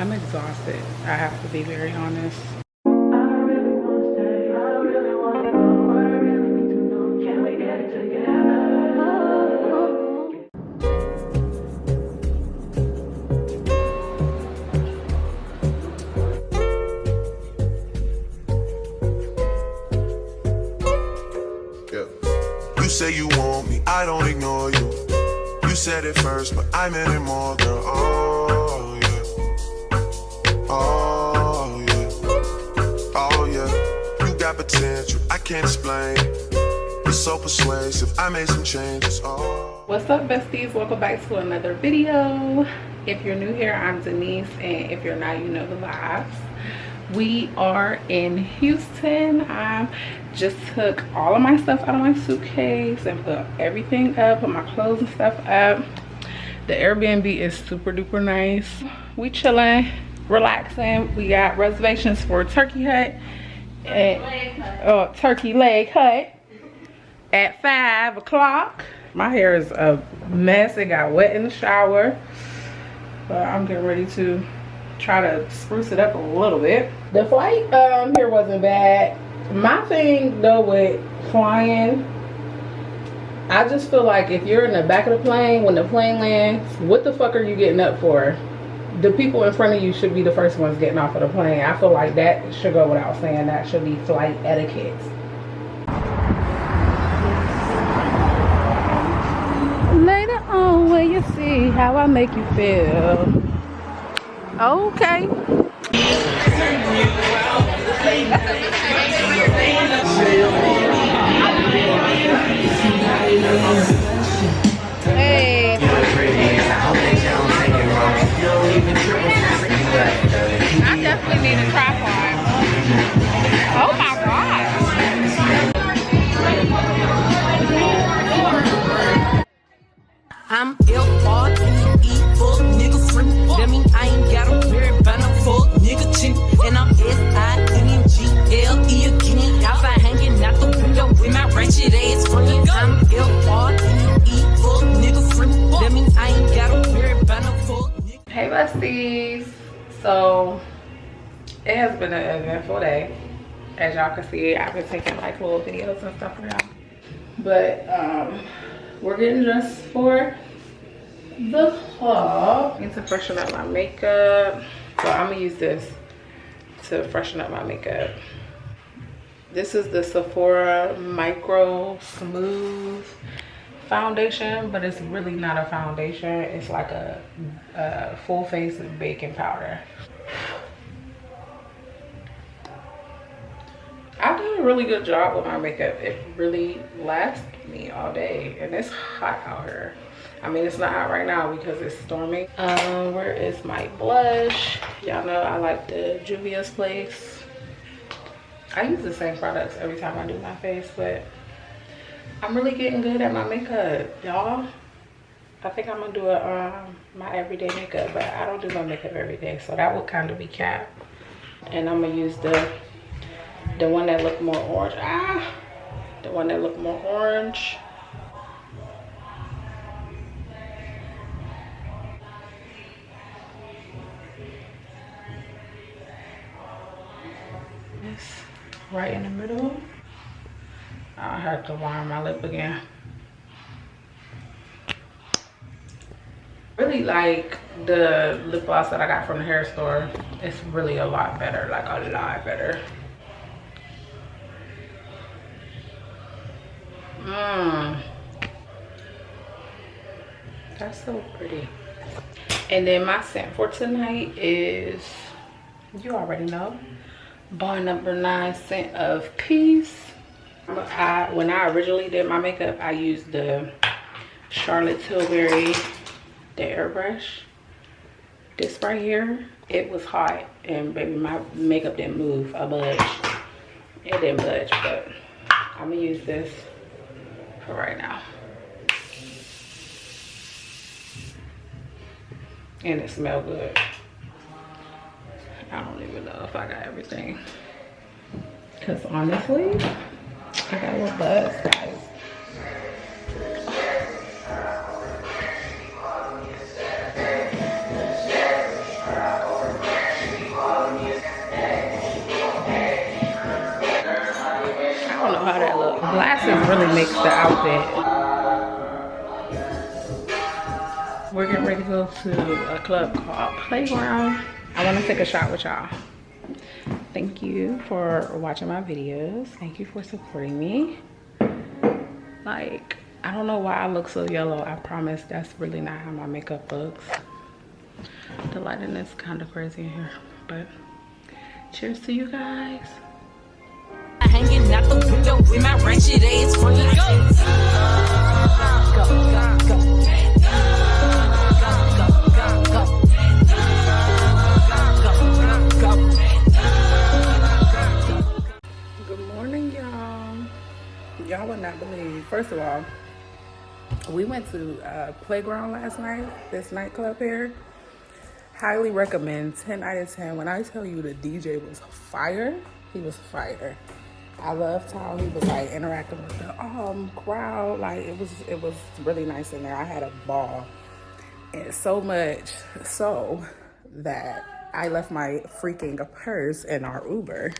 I'm exhausted. I have to be very honest. You say you want me, I don't ignore you. You said it first, but I meant it more, girl. Oh yeah, oh yeah, oh yeah. You got potential, I can't explain. You're so persuasive, I made some changes. Oh. What's up, besties? Welcome back to another video. If you're new here, I'm Denise, and if you're not, you know the vibes. We are in Houston. I just took all of my stuff out of my suitcase and put everything up, put my clothes and stuff up. The Airbnb is super duper nice. We chilling, relaxing. We got reservations for Turkey Hut at Turkey Leg Hut at 5 o'clock. My hair is a mess. It got wet in the shower, but I'm getting ready to try to spruce it up a little bit. The flight here wasn't bad. My thing though with flying, I just feel like if you're in the back of the plane when the plane lands, what the fuck are you getting up for? The people in front of you should be the first ones getting off of the plane. I feel like that should go without saying. That should be flight etiquette. Later on when you see how I make you feel. Okay. Hey. I definitely need a tripod. Oh my god. I'm L-R-E-E, fuck nigga free. That mean I ain't gotta worry about no fuck nigga cheap. And I'm S-I-N-G-L-E again. Outside hanging out the window with my ratchet ass friend. I'm L-R-E-E, fuck nigga free. That mean I ain't gotta worry about no fuck nigga. Hey besties. So it has been an eventful day. As y'all can see, I've been taking like little videos and stuff for y'all. But we're getting dressed for the club. I need to freshen up my makeup. So I'm gonna use this to freshen up my makeup. This is the Sephora Micro Smooth foundation, but it's really not a foundation. It's like a full face baking powder. I've done a really good job with my makeup. It really lasts me all day, and it's hot out here. I mean, it's not hot right now because it's storming. Where is my blush? Y'all know I like the Juvia's Place. I use the same products every time I do my face, but I'm really getting good at my makeup, y'all. I think I'm gonna do my everyday makeup, but I don't do my makeup every day, so that would kind of be cap. And I'm gonna use the one that looked more orange. The one that looked more orange. This right in the middle. I have to line my lip again. Really like the lip gloss that I got from the hair store. It's really a lot better, like a lot better. That's so pretty. And then my scent for tonight is, you already know, bar number 9 scent of peace. When I originally did my makeup, I used the Charlotte Tilbury, the airbrush. This right here, it was hot, and baby, my makeup didn't move a budge. It didn't budge, but I'm gonna use this for right now. And it smells good. I don't even know if I got everything, because honestly, I got a little buzz, guys. glasses really makes the outfit. We're getting ready to go to a club called Playground. I want to take a shot with y'all. Thank you for watching my videos. Thank you for supporting me. Like, I don't know why I look so yellow. I promise that's really not how my makeup looks. The lighting is kind of crazy in here, but cheers to you guys. Hanging out the window with my ratchet ass friends. Go, go, go, go. Y'all would not believe. First of all, we went to Playground last night, this nightclub here. Highly recommend, 10 out of 10. When I tell you the DJ was fire, he was fire. I loved how he was like interacting with the crowd. Like it was really nice in there. I had a ball. And so much so that I left my freaking purse in our Uber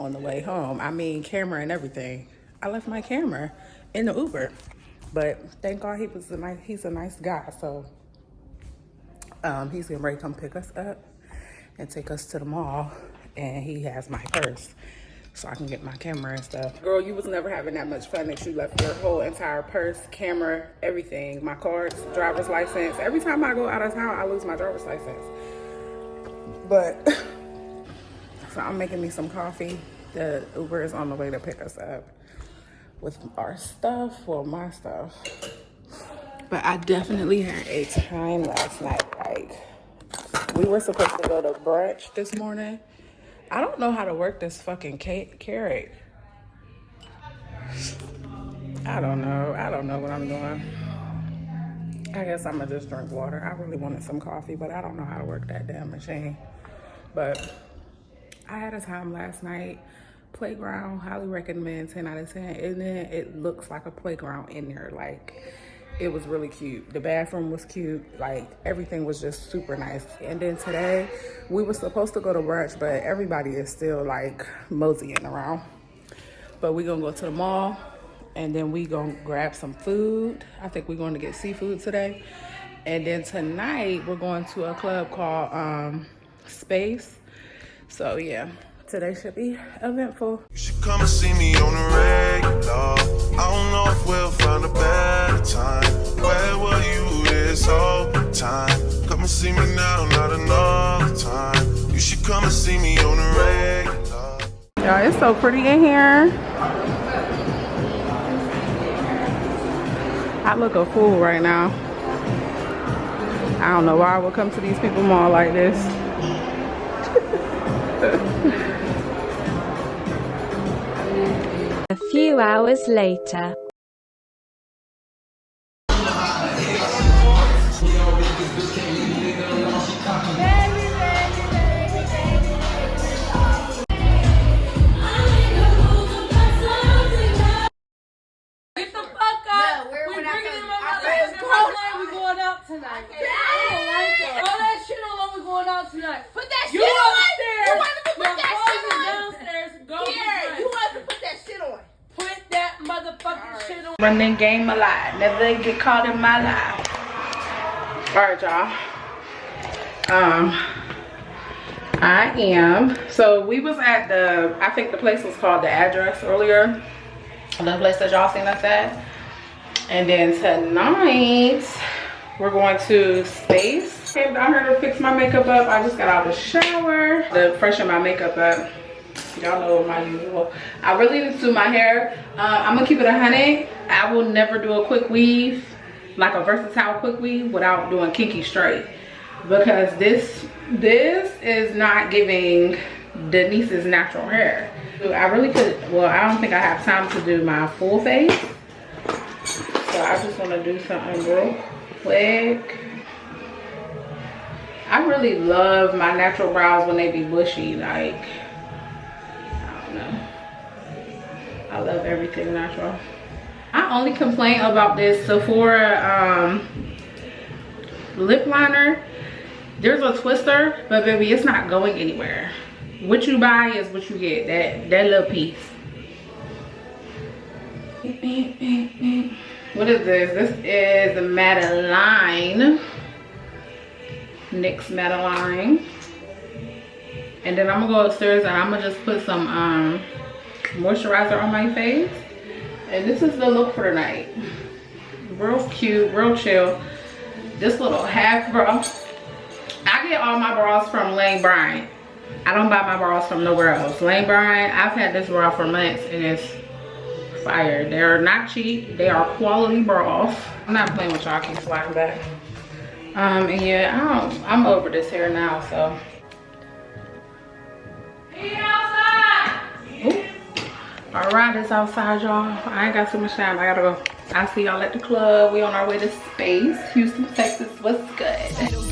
on the way home. I mean, camera and everything. I left my camera in the Uber, but thank God he's a nice guy. So he's getting ready to come pick us up and take us to the mall, and he has my purse so I can get my camera and stuff. Girl, you was never having that much fun that you left your whole entire purse, camera, everything, my cards, driver's license. Every time I go out of town, I lose my driver's license. But so I'm making me some coffee. The Uber is on the way to pick us up with our stuff, well, my stuff. But I definitely had a time last night. Like, we were supposed to go to brunch this morning. I don't know how to work this fucking carrot. I don't know what I'm doing. I guess I'm gonna just drink water. I really wanted some coffee, but I don't know how to work that damn machine. But I had a time last night. Playground, highly recommend, 10 out of 10. And then it looks like a playground in there. Like, it was really cute. The bathroom was cute. Like, everything was just super nice. And then today, we were supposed to go to brunch, but everybody is still like moseying around. But we're gonna go to the mall, and then we gonna grab some food. I think we're going to get seafood today. And then tonight, we're going to a club called Space. So yeah. Today should be eventful. You should come and see me on the regular. I don't know if we'll find a better time. Where were you this whole time? Come and see me now, not another time. You should come and see me on the regular. Y'all, it's so pretty in here. I look a fool right now. I don't know why I would come to these people mall like this. A few hours later. Tonight. I don't like it. All that shit alone, we're going out tonight. Put that shit on. You want to put that shit on? Downstairs. Go here. You want to put that shit on. Put that motherfucking shit on. Running game alive. Never get caught in my life. Alright, y'all. I am. So we was at the, I think the place was called The Address earlier. The place that y'all seen us at. And then tonight, we're going to Space. Came down here to fix my makeup up. I just got out of the shower to freshen my makeup up. Y'all know my usual. I really need to do my hair. I'm gonna keep it 100. I will never do a quick weave, like a versatile quick weave, without doing kinky straight. Because this is not giving Denise's natural hair. I really could, well, I don't think I have time to do my full face. So I just want to do something real quick. I really love my natural brows when they be bushy. Like, I don't know. I love everything natural. I only complain about this Sephora lip liner. There's a twister, but baby, it's not going anywhere. What you buy is what you get. That little piece. What is this? This is Madeline. NYX Madeline. And then I'm gonna go upstairs and I'm gonna just put some moisturizer on my face. And this is the look for tonight. Real cute, real chill. This little half bra. I get all my bras from Lane Bryant. I don't buy my bras from nowhere else. Lane Bryant, I've had this bra for months and it's fire. They're not cheap. They are quality bras. I'm not playing with y'all. I keep sliding back. And yeah, I'm over this hair now, so. All right, it's outside, y'all. I ain't got too much time. I gotta go. I'll see y'all at the club. We on our way to Space, Houston, Texas. What's good?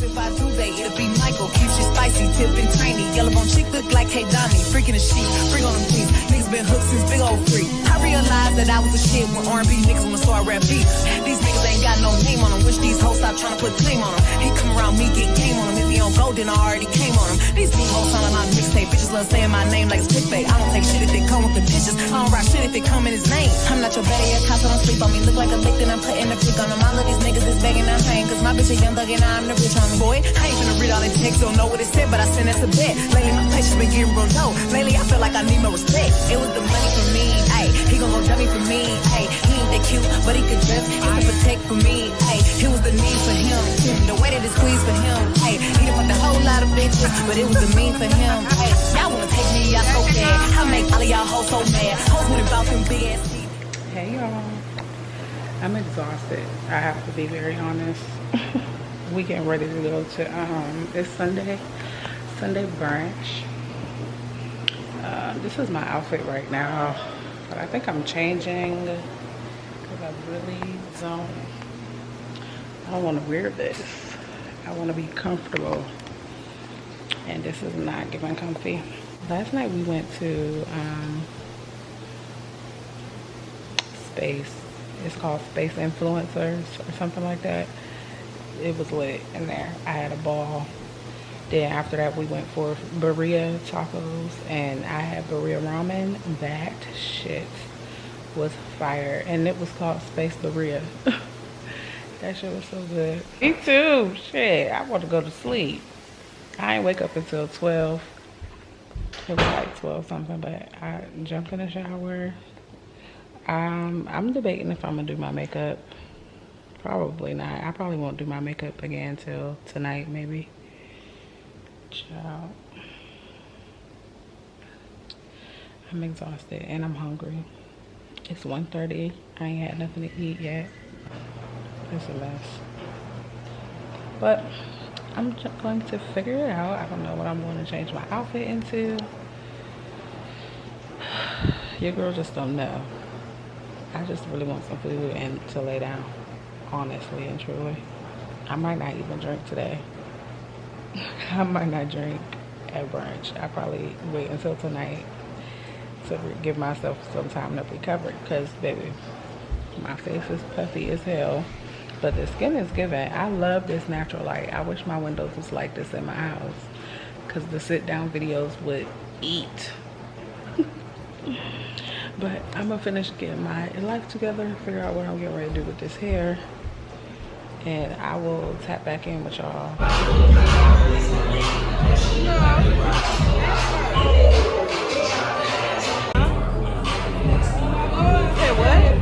If I do they, it'll be Michael. Keep shit spicy, tipping tiny. Yellow bone chick look like Hey Donnie. Freaking a sheep, freak on them jeans. Niggas been hooked since big old free. I realized that I was the shit when R&B niggas wanna start rap beats. These niggas ain't got no name on them. Wish these hoes stop trying to put claim on them. He come around me, get game on him. If he don't go, then I already came on him. These new hoes sound like my mixtape. Bitches love saying my name like it's clickbait. I don't take shit if they come with conditions. I don't rock shit if they come in his name. I'm not your Betty, your cop, so don't sleep on me. Look like a lick, then I'm putting the freak on them. All of these niggas is begging, I'm paying. Cause my bitch a young thug and I'm the rich on me. Boy, I ain't finna read all the text, don't know what it said, but I sent it to bed. Lately, my patience been getting real low. Lately, I feel like I need more respect. It was the money for me, ayy. He gon' go dummy for me, ayy. He ain't that cute, but he could dress. He could protect for me, ayy. It was the need for him. The way that it squeezed for him, ayy. He done fucked a whole lot of bitches, but it was the mean for him, ayy. Y'all wanna take me out so bad. I make all of y'all hoes so mad. Hoes wanna about them big ass feet. Hey y'all, I'm exhausted. I have to be very honest. We getting ready to go to it's Sunday brunch. This is my outfit right now, but I think I'm changing because I really don't want to wear this. I want to be comfortable, and this is not giving comfy. Last night we went to Space. It's called Space Influencers or something like that. It was lit in there. I had a ball. Then after that we went for birria tacos and I had birria ramen. That shit was fire, and it was called Space Birria. That shit was so good. Me too. Shit, I want to go to sleep. I ain't wake up until 12. It was like 12 something, but I jumped in the shower. I'm debating if I'm gonna do my makeup. Probably not. I probably won't do my makeup again till tonight, maybe. Ciao. I'm exhausted and I'm hungry. It's 1:30. I ain't had nothing to eat yet. It's a mess. But I'm just going to figure it out. I don't know what I'm going to change my outfit into. Your girl just don't know. I just really want some food and to lay down, honestly and truly. I might not even drink today. I might not drink at brunch. I probably wait until tonight to give myself some time to recover, because baby, my face is puffy as hell, but the skin is giving. I love this natural light. I wish my windows was like this in my house, because the sit down videos would eat. But I'm gonna finish getting my life together, figure out what I'm getting ready to do with this hair, and I will tap back in with y'all. Hey, what?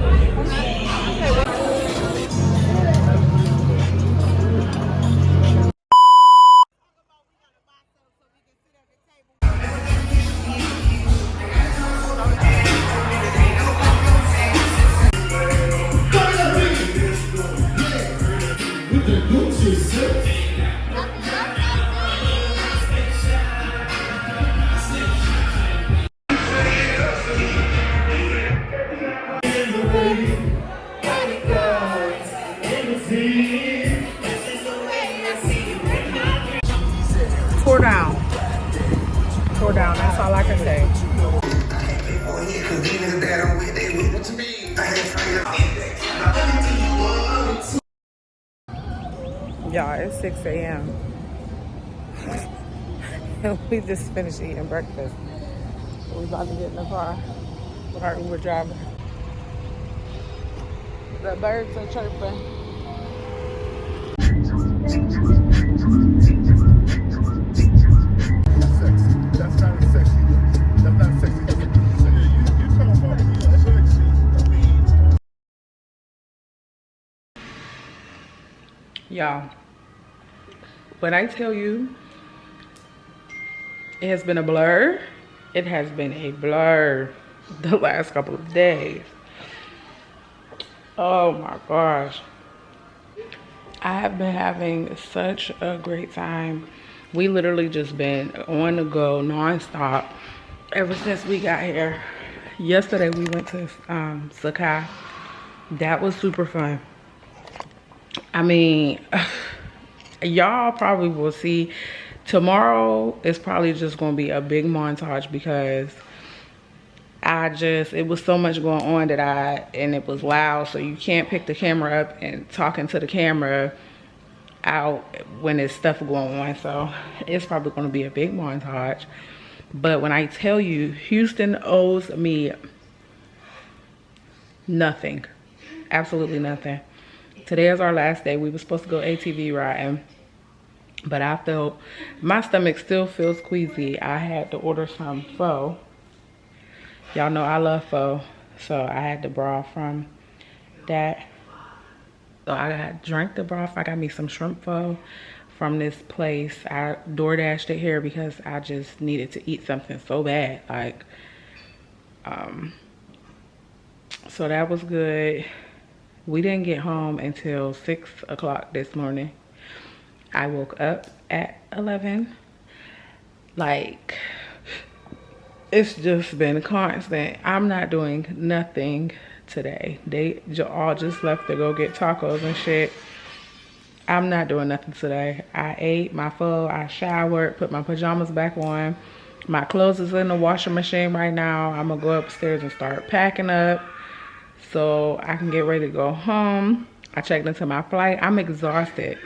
Tore down, that's all I can say. Y'all, it's 6 a.m. and we just finished eating breakfast. We about to get in the car with our Uber driver. The birds are chirping. That's not a sexy look. That's not sexy. That's a pretty sexy. Yeah, you come home and be sexy. I mean, Y'all, when I tell you it has been a blur, it has been a blur the last couple of days. Oh my gosh. I have been having such a great time. We literally just been on the go nonstop ever since we got here. Yesterday we went to Sakai. That was super fun. I mean, y'all probably will see tomorrow is probably just gonna be a big montage because it was so much going on and it was loud, so you can't pick the camera up and talking to the camera out when there's stuff going on. So it's probably going to be a big montage. But when I tell you, Houston owes me nothing, absolutely nothing. Today is our last day. We were supposed to go ATV riding, but I felt my stomach still feels queasy. I had to order some pho. Y'all know I love pho, so I had the broth from that. So I drank the broth. I got me some shrimp pho from this place. I DoorDashed it here because I just needed to eat something so bad. Like, so that was good. We didn't get home until 6 o'clock this morning. I woke up at 11. Like, it's just been constant. I'm not doing nothing today. They all just left to go get tacos and shit. I'm not doing nothing today. I ate my pho, I showered, put my pajamas back on. My clothes is in the washing machine right now. I'm gonna go upstairs and start packing up so I can get ready to go home. I checked into my flight. I'm exhausted.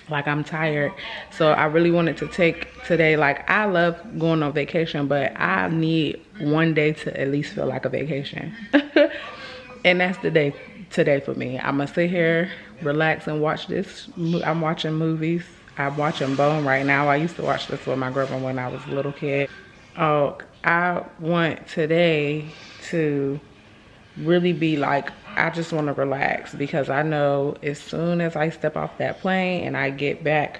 Like, I'm tired. So I really wanted to take today. Like, I love going on vacation, but I need one day to at least feel like a vacation. And that's the day today for me. I'm gonna sit here, relax, and watch this. I'm watching movies. I'm watching Bone right now. I used to watch this with my girlfriend when I was a little kid. Oh, I want today to really be like, I just want to relax, because I know as soon as I step off that plane and I get back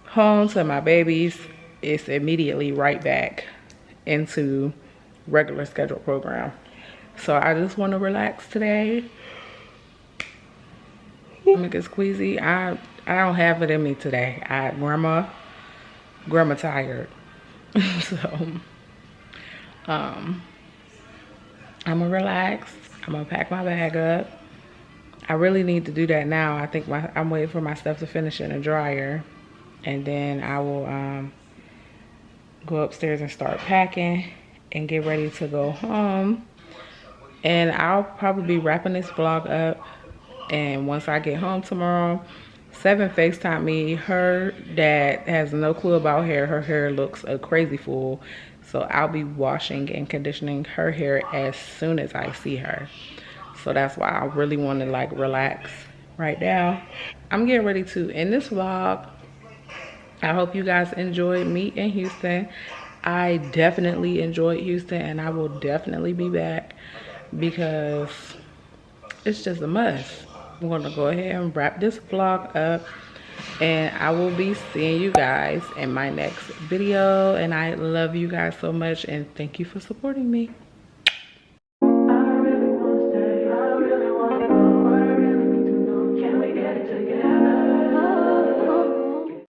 home to my babies, it's immediately right back into regular scheduled program. So I just want to relax today. Make it squeezy. I don't have it in me today. Grandma tired. So I'm gonna relax. I'm gonna pack my bag up. I really need to do that now. I think I'm waiting for my stuff to finish in the dryer, and then I will go upstairs and start packing and get ready to go home. And I'll probably be wrapping this vlog up. And once I get home tomorrow, Seven FaceTimed me. Her dad has no clue about hair. Her hair looks a crazy full. So I'll be washing and conditioning her hair as soon as I see her. So that's why I really want to like relax right now. I'm getting ready to end this vlog. I hope you guys enjoyed me in Houston. I definitely enjoyed Houston, and I will definitely be back because it's just a must. I'm going to go ahead and wrap this vlog up, and I will be seeing you guys in my next video. And I love you guys so much, and thank you for supporting me.